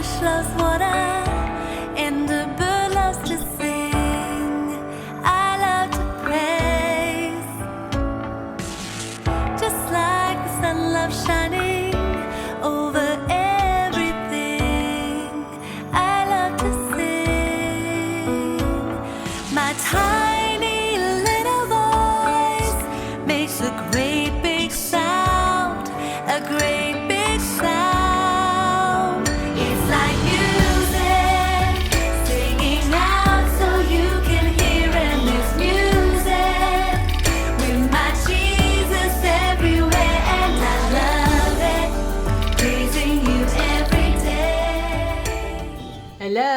fish loves water, and the bird loves to sing. I love to praise, just like the sun loves shining over everything. I love to sing. My tiny little voice makes a great big sound, a great big sound. It's like music singing out so you can hear, and there's music with my Jesus everywhere, and I love it, praising you every day. Hello.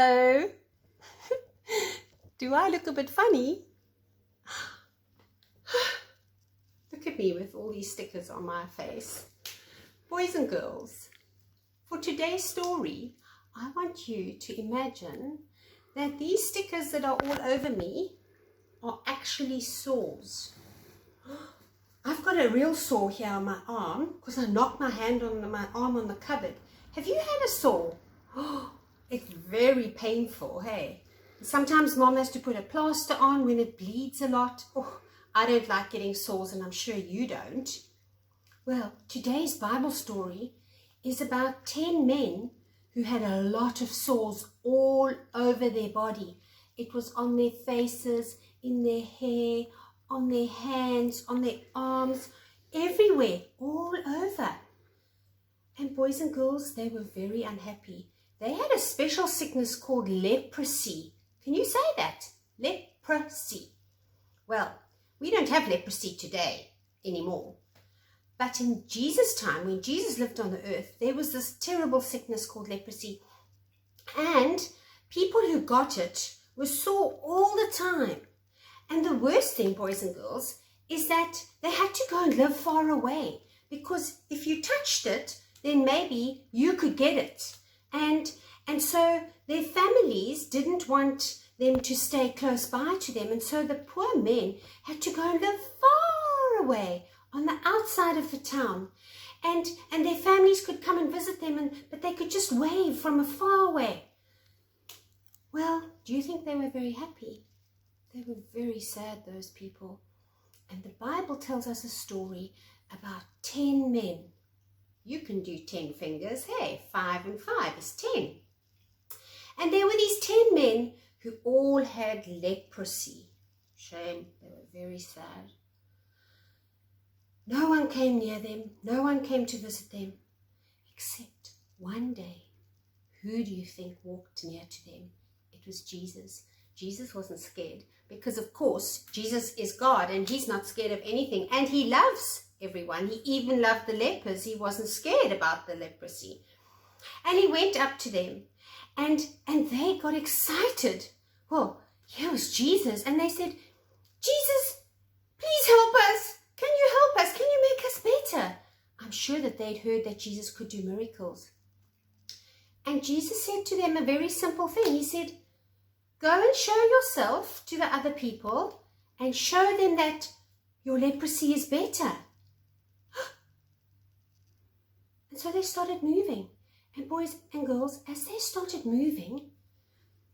Do I look a bit funny? Look at me with all these stickers on my face. Boys and girls, for today's story, I want you to imagine that these stickers that are all over me are actually saws. I've got a real saw here on my arm because I knocked my arm on the cupboard. Have you had a saw? It's very painful, hey? Sometimes mom has to put a plaster on when it bleeds a lot. Oh, I don't like getting sores, and I'm sure you don't. Well, today's Bible story is about 10 men who had a lot of sores all over their body. It was on their faces, in their hair, on their hands, on their arms, everywhere, all over. And boys and girls, they were very unhappy. They had a special sickness called leprosy. Can you say that? Leprosy. Well, we don't have leprosy today anymore. But in Jesus' time, when Jesus lived on the earth, there was this terrible sickness called leprosy. And people who got it were sore all the time. And the worst thing, boys and girls, is that they had to go and live far away. Because if you touched it, then maybe you could get it. And so their families didn't want them to stay close by to them. And so the poor men had to go and live far away on the outside of the town. And their families could come and visit them, but they could just wave from afar away. Well, do you think they were very happy? They were very sad, those people. And the Bible tells us a story about 10 men. You can do 10 fingers. Hey, 5 and 5 is 10. And there were these 10 men who all had leprosy. Shame, they were very sad. No one came near them. No one came to visit them. Except one day. Who do you think walked near to them? It was Jesus. Jesus wasn't scared because, of course, Jesus is God and he's not scared of anything. And he loves everyone. He even loved the lepers. He wasn't scared about the leprosy. And he went up to them and they got excited. Well, here was Jesus. And they said, Jesus, please help us. Can you help us? Can you make us better? I'm sure that they'd heard that Jesus could do miracles. And Jesus said to them a very simple thing. He said, go and show yourself to the other people and show them that your leprosy is better. And so they started moving. And boys and girls, as they started moving,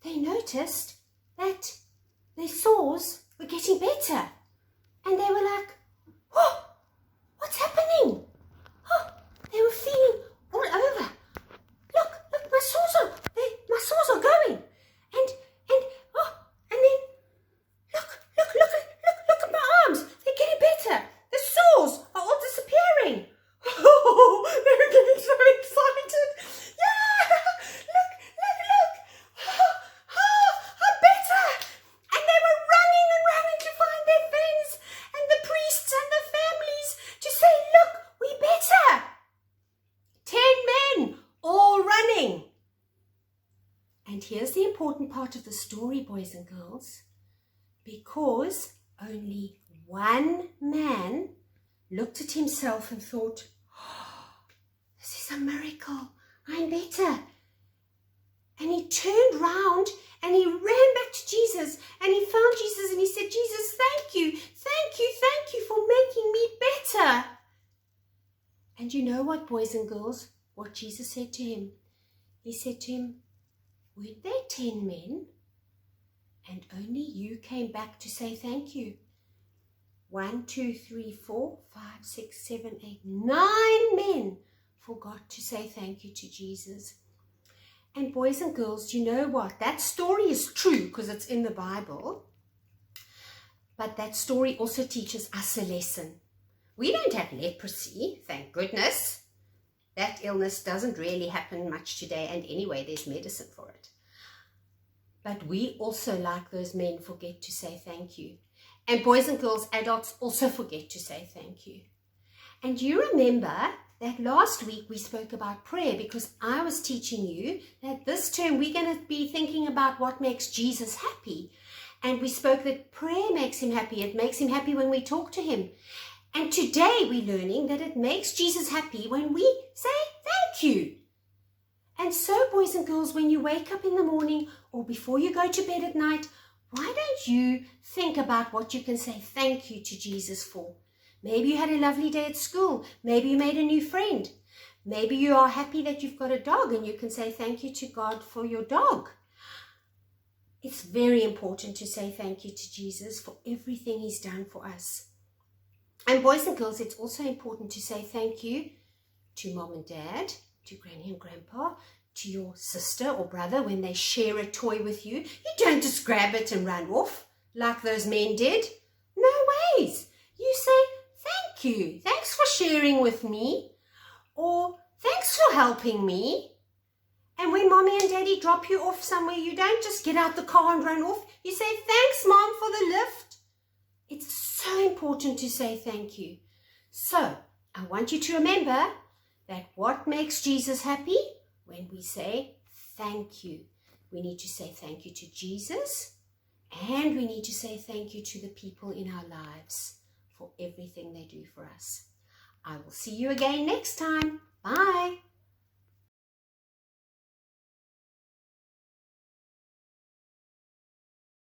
they noticed that their sores were getting better. And they were like, oh, what's happening? Oh, they were feeling all over. Look, my sores are going. And then, look at my arms. They're getting better. The sores are all disappearing. Oh, they were getting so excited. Yeah, look. Oh, I'm better. And they were running to find their friends and the priests and the families to say, look, we're better. 10 men all running. And here's the important part of the story, boys and girls. Because only one man looked at himself and thought, oh, this is a miracle. I'm better. And he turned round and he ran back to Jesus and he found Jesus and he said, Jesus, thank you for making me better. And you know what, boys and girls, what Jesus said to him? He said to him, weren't there 10 men? And only you came back to say thank you. 1, 2, 3, 4, 5, 6, 7, 8, 9 men forgot to say thank you to Jesus. And boys and girls, you know what? That story is true because it's in the Bible. But that story also teaches us a lesson. We don't have leprosy, thank goodness. That illness doesn't really happen much today, and anyway, there's medicine for it. But we also, like those men, forget to say thank you. And boys and girls, adults also forget to say thank you. And you remember that last week we spoke about prayer because I was teaching you that this term we're going to be thinking about what makes Jesus happy. And we spoke that prayer makes him happy. It makes him happy when we talk to him. And today we're learning that it makes Jesus happy when we say thank you. And so, boys and girls, when you wake up in the morning or before you go to bed at night, why don't you think about what you can say thank you to Jesus for? Maybe you had a lovely day at school. Maybe you made a new friend. Maybe you are happy that you've got a dog and you can say thank you to God for your dog. It's very important to say thank you to Jesus for everything he's done for us. And boys and girls, it's also important to say thank you to mom and dad, to granny and grandpa, to your sister or brother when they share a toy with you. You don't just grab it and run off like those men did. No ways. You say, thank you. Thanks for sharing with me. Or thanks for helping me. And when mommy and daddy drop you off somewhere, you don't just get out the car and run off. You say, thanks, mom, for the lift. It's so important to say thank you. So I want you to remember that what makes Jesus happy? When we say thank you. We need to say thank you to Jesus, and we need to say thank you to the people in our lives for everything they do for us. I will see you again next time. Bye.